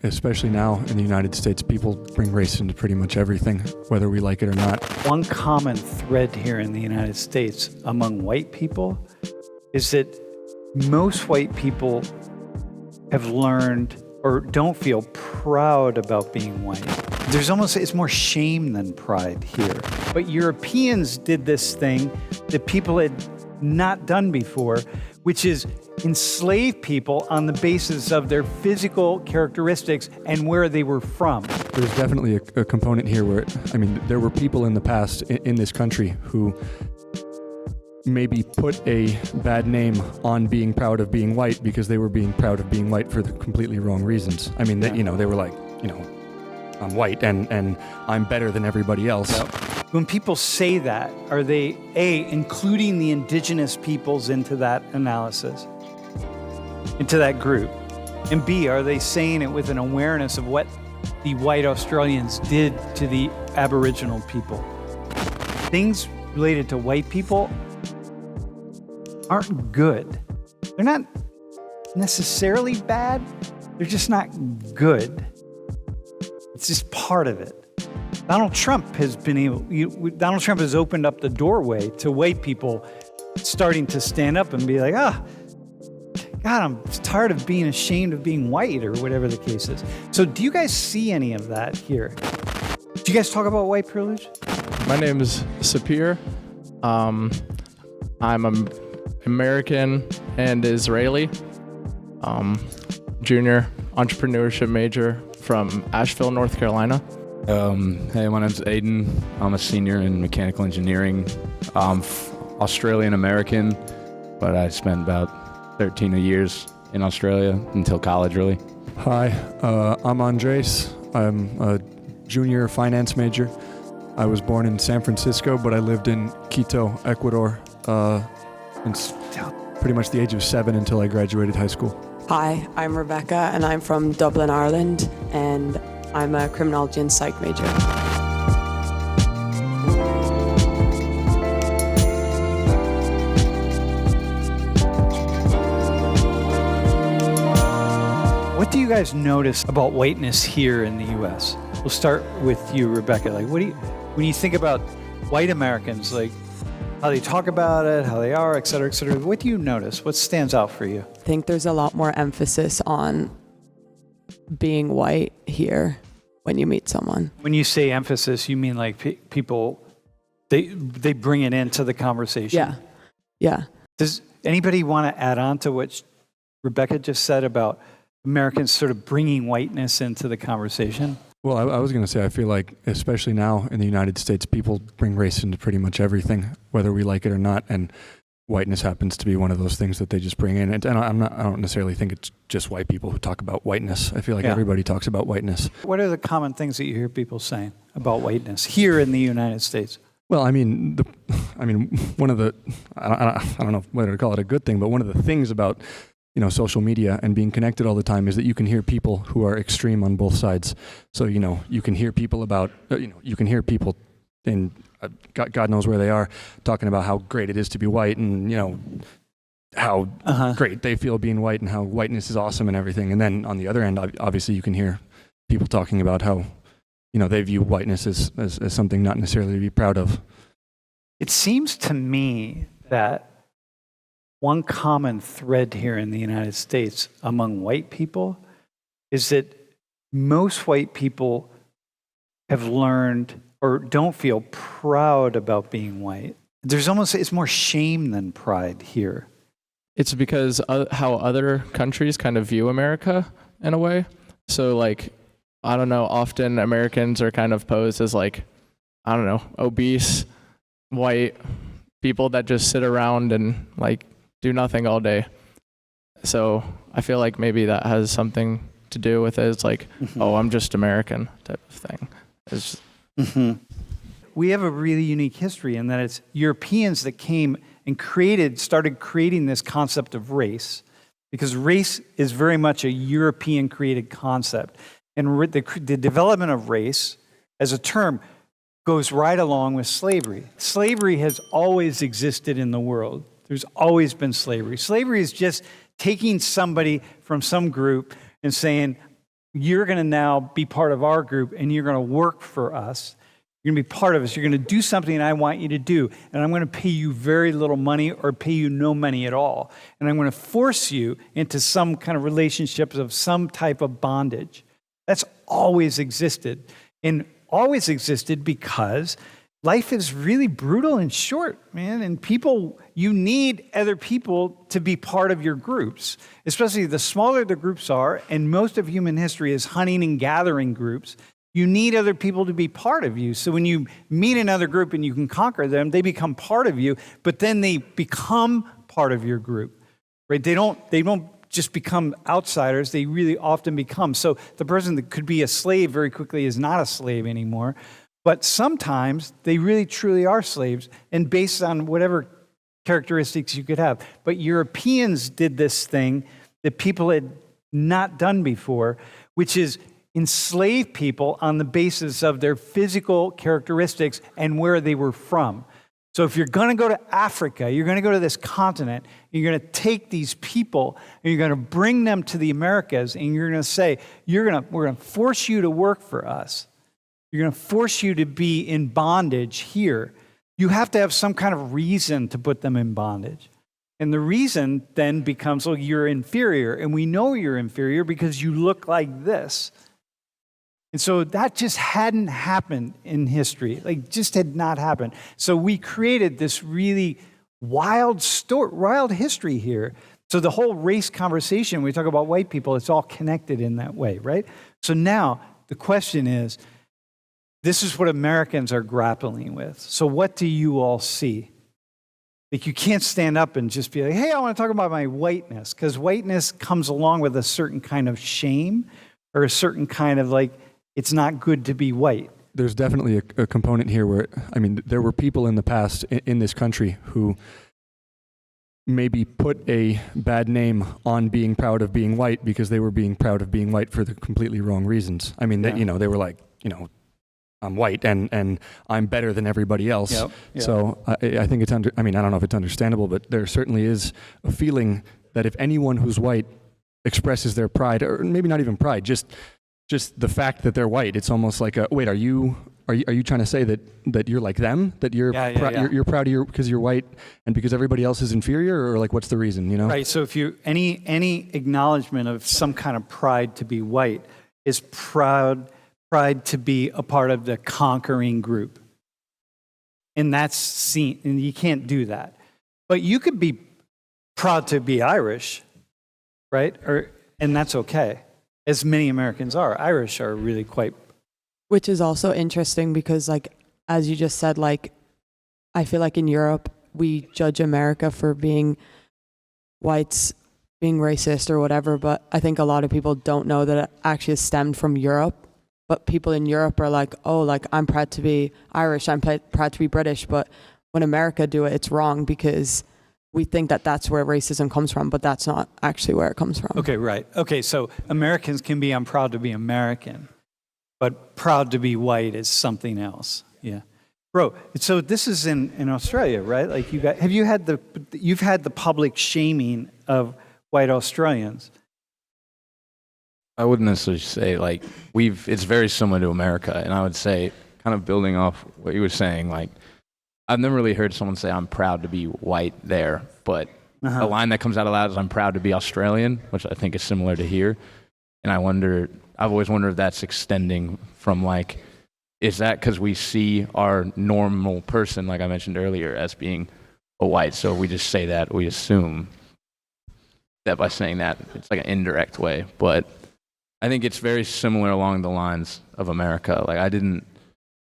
especially now in the United States, people bring race into pretty much everything, whether we like it or not. One common thread here in the United States among white people is that most white people have learned or don't feel proud about being white. It's more shame than pride here. But Europeans did this thing that people had not done before, which is enslave people on the basis of their physical characteristics and where they were from. There's definitely a component here where, there were people in the past in this country who maybe put a bad name on being proud of being white because they were being proud of being white for the completely wrong reasons. They were like, I'm white and I'm better than everybody else. Yep. When people say that, are they, A, including the indigenous peoples into that analysis, into that group? And B, are they saying it with an awareness of what the white Australians did to the Aboriginal people? Things related to white people aren't good. They're not necessarily bad. They're just not good. It's just part of it. Donald Trump has opened up the doorway to white people starting to stand up and be like, God, I'm tired of being ashamed of being white, or whatever the case is. So do you guys see any of that here? Do you guys talk about white privilege? My name is Sapir. I'm American and Israeli. Junior entrepreneurship major from Asheville, North Carolina. Hey, my name's Aiden. I'm a senior in mechanical engineering. I'm Australian American, but I spent about 13 years in Australia until college, really. Hi, I'm Andres. I'm a junior finance major. I was born in San Francisco, but I lived in Quito, Ecuador, since pretty much the age of 7 until I graduated high school. Hi, I'm Rebecca, and I'm from Dublin, Ireland, and I'm a criminology and psych major. What do you guys notice about whiteness here in the U.S.? We'll start with you, Rebecca. When you think about white Americans, how they talk about it, how they are, et cetera, what do you notice? What stands out for you? I think there's a lot more emphasis on being white here when you meet someone. When you say emphasis, you mean people, they bring it into the conversation? Yeah. Does anybody want to add on to what Rebecca just said about Americans sort of bringing whiteness into the conversation? Well, I was going to say, I feel like, especially now in the United States, people bring race into pretty much everything, whether we like it or not, and whiteness happens to be one of those things that they just bring in. And I don't necessarily think it's just white people who talk about whiteness. I feel like everybody talks about whiteness. What are the common things that you hear people saying about whiteness here in the United States? Well, one of the, I don't know whether to call it a good thing, but one of the things about social media and being connected all the time is that you can hear people who are extreme on both sides. So, you can hear people in God knows where they are talking about how great it is to be white and, how great they feel being white and how whiteness is awesome and everything. And then on the other end, obviously you can hear people talking about how, they view whiteness as something not necessarily to be proud of. It seems to me that one common thread here in the United States among white people is that most white people have learned or don't feel proud about being white. It's more shame than pride here. It's because how other countries kind of view America in a way. So I don't know, often Americans are kind of posed as obese, white people that just sit around and do nothing all day. So I feel like maybe that has something to do with it. It's oh, I'm just American type of thing. We have a really unique history in that it's Europeans that came and started creating this concept of race, because race is very much a European created concept. And the development of race as a term goes right along with slavery. Slavery has always existed in the world. There's always been slavery. Slavery is just taking somebody from some group and saying, you're going to now be part of our group and you're going to work for us. You're going to be part of us. You're going to do something I want you to do. And I'm going to pay you very little money or pay you no money at all. And I'm going to force you into some kind of relationships of some type of bondage. That's always existed. And always existed because life is really brutal and short, man. And you need other people to be part of your groups, especially the smaller the groups are. And most of human history is hunting and gathering groups. You need other people to be part of you. So when you meet another group and you can conquer them, they become part of you, but then they become part of your group, right? They don't just become outsiders. They really often become. So the person that could be a slave very quickly is not a slave anymore. But sometimes they really truly are slaves, and based on whatever characteristics you could have. But Europeans did this thing that people had not done before, which is enslave people on the basis of their physical characteristics and where they were from. So if you're going to go to Africa, you're going to go to this continent, you're going to take these people and you're going to bring them to the Americas, and you're going to say, we're going to force you to work for us. You're going to force you to be in bondage here. You have to have some kind of reason to put them in bondage. And the reason then becomes, well, you're inferior. And we know you're inferior because you look like this. And so that just hadn't happened in history. Just had not happened. So we created this really wild history here. So the whole race conversation, when we talk about white people, it's all connected in that way, right? So now the question is, this is what Americans are grappling with. So what do you all see? You can't stand up and just be like, hey, I want to talk about my whiteness, because whiteness comes along with a certain kind of shame or a certain kind of it's not good to be white. There's definitely a component here where, there were people in the past in this country who maybe put a bad name on being proud of being white because they were being proud of being white for the completely wrong reasons. They were like, I'm white and I'm better than everybody else. Yep. So I think it's I don't know if it's understandable, but there certainly is a feeling that if anyone who's white expresses their pride, or maybe not even pride, just the fact that they're white, it's almost like wait, are you trying to say that you're like them, that you're you're proud of because you're white and because everybody else is inferior, or what's the reason, Right. So if you any acknowledgement of some kind of pride to be white is pride to be a part of the conquering group. And that's seen, and you can't do that. But you could be proud to be Irish, right? And that's okay, as many Americans are. Irish are really quite... Which is also interesting because, as you just said, I feel like in Europe, we judge America for being whites, being racist or whatever, but I think a lot of people don't know that it actually stemmed from Europe. But people in Europe are like, I'm proud to be Irish, I'm proud to be British. But when America do it, it's wrong because we think that that's where racism comes from, but that's not actually where it comes from. Okay, right. Okay, so Americans can be, I'm proud to be American, but proud to be white is something else. Yeah. Bro, so this is in Australia, right? You've had the public shaming of white Australians. I wouldn't necessarily say it's very similar to America, and I would say, kind of building off what you were saying, I've never really heard someone say I'm proud to be white there, but a line that comes out loud is I'm proud to be Australian, which I think is similar to here. And I've always wondered if that's extending from is that because we see our normal person, like I mentioned earlier, as being a white, so we just say that, we assume that by saying that it's an indirect way, but I think it's very similar along the lines of America.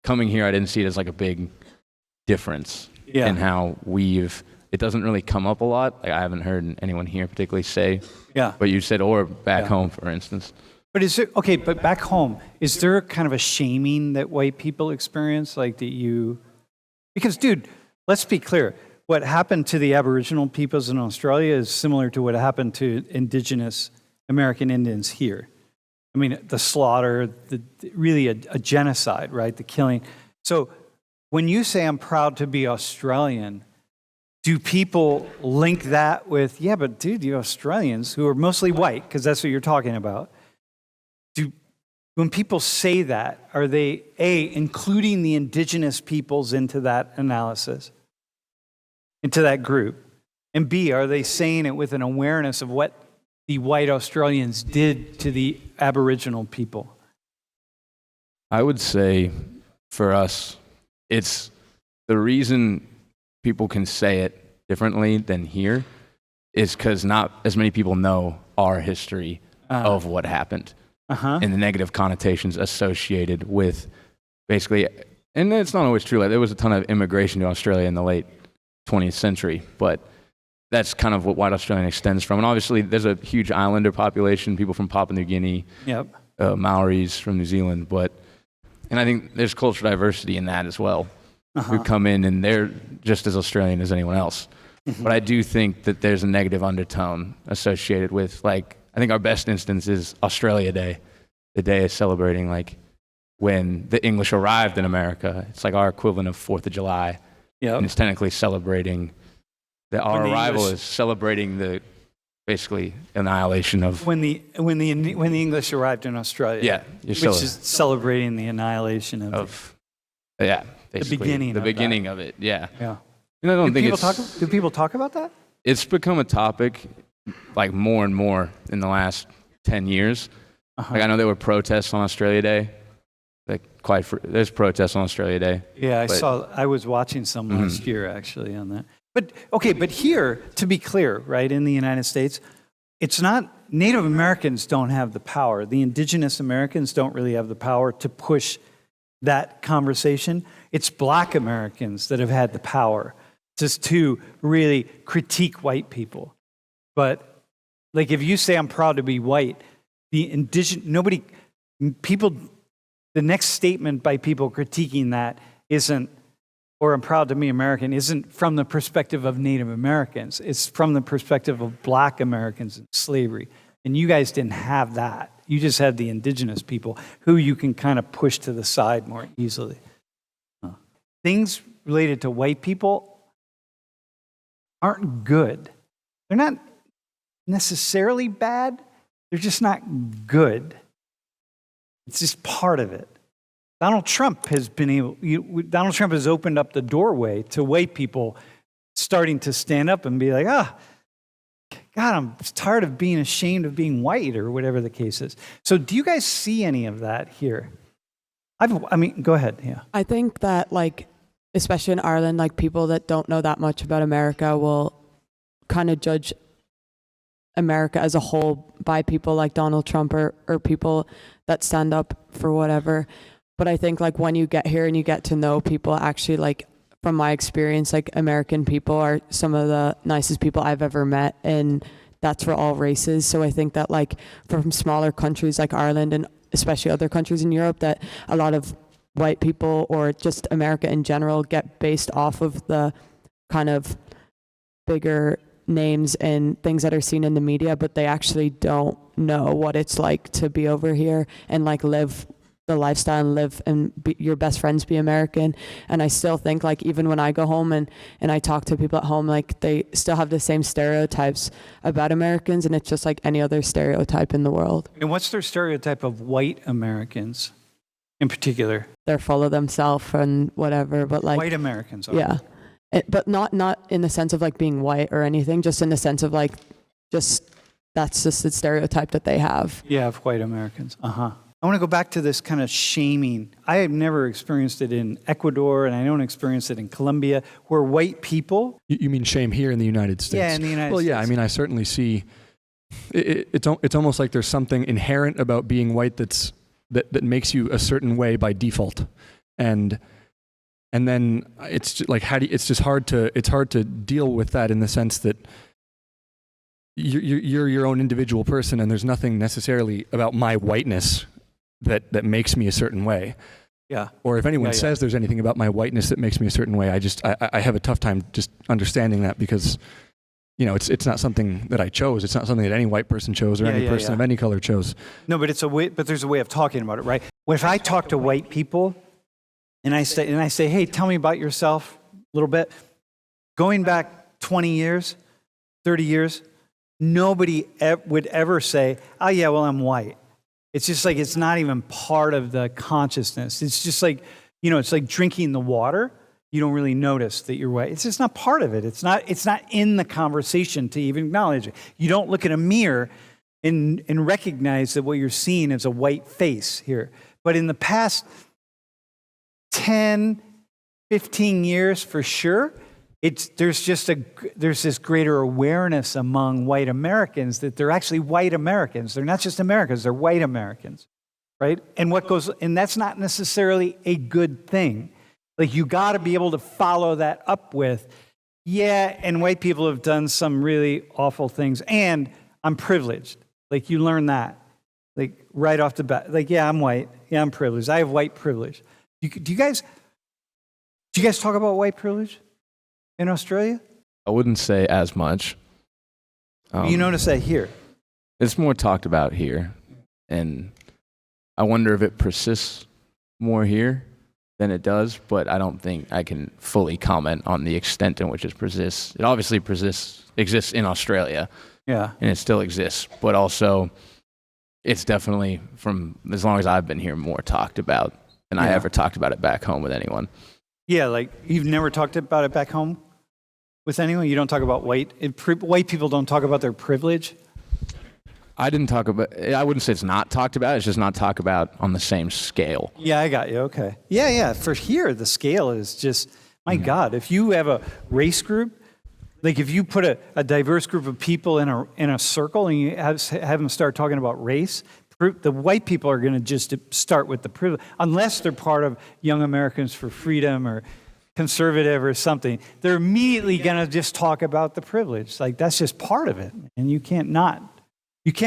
Coming here, I didn't see it as a big difference in how it doesn't really come up a lot. I haven't heard anyone here particularly say, but you said, or back home, for instance. But but back home, is there kind of a shaming that white people experience because dude, let's be clear. What happened to the Aboriginal peoples in Australia is similar to what happened to indigenous American Indians here. The slaughter, really a genocide, right? The killing. So when you say I'm proud to be Australian, do people link that with, but dude, the Australians, who are mostly white, because that's what you're talking about, when people say that, are they, A, including the indigenous peoples into that analysis, into that group? And B, are they saying it with an awareness of what the white Australians did to the Aboriginal people? I would say for us, it's the reason people can say it differently than here is because not as many people know our history of what happened and the negative connotations associated with basically, and it's not always true. Like, there was a ton of immigration to Australia in the late 20th century, but that's kind of what white Australian extends from. And obviously, there's a huge islander population, people from Papua New Guinea, Maoris from New Zealand, and I think there's cultural diversity in that as well, who come in and they're just as Australian as anyone else. But I do think that there's a negative undertone associated with, like, I think our best instance is Australia Day. The day is celebrating, like, when the English arrived in America. It's like our equivalent of 4th of July. And it's technically celebrating that our arrival is celebrating the basically annihilation of when the English arrived in Australia. Yeah, which is celebrating the annihilation of basically the beginning of it. Yeah. Yeah. And I don't think it's, do people talk about that? It's become a topic like more and more in the last 10 years. Like, I know there were protests on Australia Day. Like, there's protests on Australia Day. Yeah, I was watching some last year actually on that. But here, to be clear, right, in the United States, it's not, Native Americans don't have the power. The indigenous Americans don't really have the power to push that conversation. It's Black Americans that have had the power just to really critique white people. But, like, if you say I'm proud to be white, the next statement by people critiquing that isn't, or I'm proud to be American, isn't from the perspective of Native Americans. It's from the perspective of Black Americans in slavery. And you guys didn't have that. You just had the indigenous people who you can kind of push to the side more easily. Things related to white people aren't good. They're not necessarily bad. They're just not good. It's just part of it. Donald Trump has opened up the doorway to white people starting to stand up and be like, God, I'm tired of being ashamed of being white, or whatever the case is. So do you guys see any of that here? Go ahead. Yeah. I think that, like, especially in Ireland, like, people that don't know that much about America will kind of judge America as a whole by people like Donald Trump or people that stand up for whatever. But I think, like, when you get here and you get to know people, actually, like, from my experience, like, American people are some of the nicest people I've ever met, and that's for all races. So I think that, like, from smaller countries like Ireland and especially other countries in Europe, that a lot of white people or just America in general get based off of the kind of bigger names and things that are seen in the media, but they actually don't know what it's like to be over here and, like, live the lifestyle and live and your best friends be American. And I still think, like, even when I go home and I talk to people at home, like, they still have the same stereotypes about Americans, and it's just like any other stereotype in the world. And what's their stereotype of white Americans in particular? They're full of themselves and whatever, but, like, white Americans are. Yeah. But not in the sense of, like, being white or anything, just in the sense of, like, just that's just the stereotype that they have. Yeah, of white Americans. I want to go back to this kind of shaming. I have never experienced it in Ecuador, and I don't experience it in Colombia, where white people... You mean shame here in the United States? Yeah, in the United States. Well, yeah, I mean, I certainly see... It's almost like there's something inherent about being white that makes you a certain way by default. And then it's just like, it's hard to deal with that, in the sense that you're your own individual person, and there's nothing necessarily about my whiteness that makes me a certain way. Yeah. Or if anyone says there's anything about my whiteness that makes me a certain way, I have a tough time just understanding that, because, you know, it's not something that I chose. It's not something that any white person chose, or any person of any color chose. No, but there's a way of talking about it, right? If I talk to white people and I say, hey, tell me about yourself a little bit. Going back 20 years, 30 years, nobody would ever say, oh yeah, well, I'm white. It's just like it's not even part of the consciousness. It's just like, you know, it's like drinking the water. You don't really notice that you're white. It's just not part of it. It's not in the conversation to even acknowledge it. You don't look at a mirror and recognize that what you're seeing is a white face here. But in the past 10, 15 years for sure, there's this greater awareness among white Americans that they're actually white Americans. They're not just Americans, they're white Americans, right? And that's not necessarily a good thing. Like, you got to be able to follow that up with, yeah, and white people have done some really awful things, and I'm privileged. Like, you learn that, like, right off the bat. Like, yeah, I'm white. Yeah, I'm privileged. I have white privilege. Do you guys talk about white privilege in Australia? I wouldn't say as much. You notice that here? It's more talked about here, and I wonder if it persists more here than it does, but I don't think I can fully comment on the extent in which it persists. It obviously exists in Australia, Yeah. and it still exists, but also it's definitely, from as long as I've been here, more talked about than I ever talked about it back home with anyone. Yeah, like, you've never talked about it back home with anyone? You don't talk about white people don't talk about their privilege? I wouldn't say it's not talked about, it's just not talked about on the same scale. Yeah, I got you. Okay. Yeah. For here, the scale is just, my God, if you have a race group, like if you put a diverse group of people in a circle and you have them start talking about race, the white people are going to just start with the privilege, unless they're part of Young Americans for Freedom or conservative or something. They're immediately going to just talk about the privilege. Like, that's just part of it. And you can't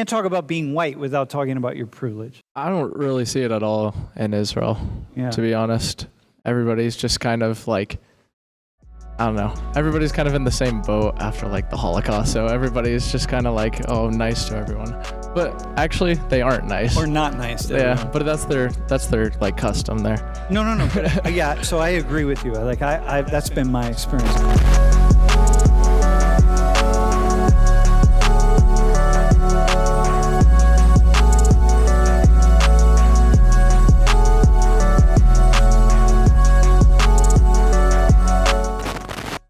talk about being white without talking about your privilege. I don't really see it at all in Israel, to be honest. Everybody's just kind of like, I don't know. Everybody's kind of in the same boat after like the Holocaust. So everybody's just kind of like, oh, nice to everyone. But actually, they aren't nice. Or not nice to Yeah, everyone. but that's their like custom there. No. But, yeah, so I agree with you. Like, I that's been my experience.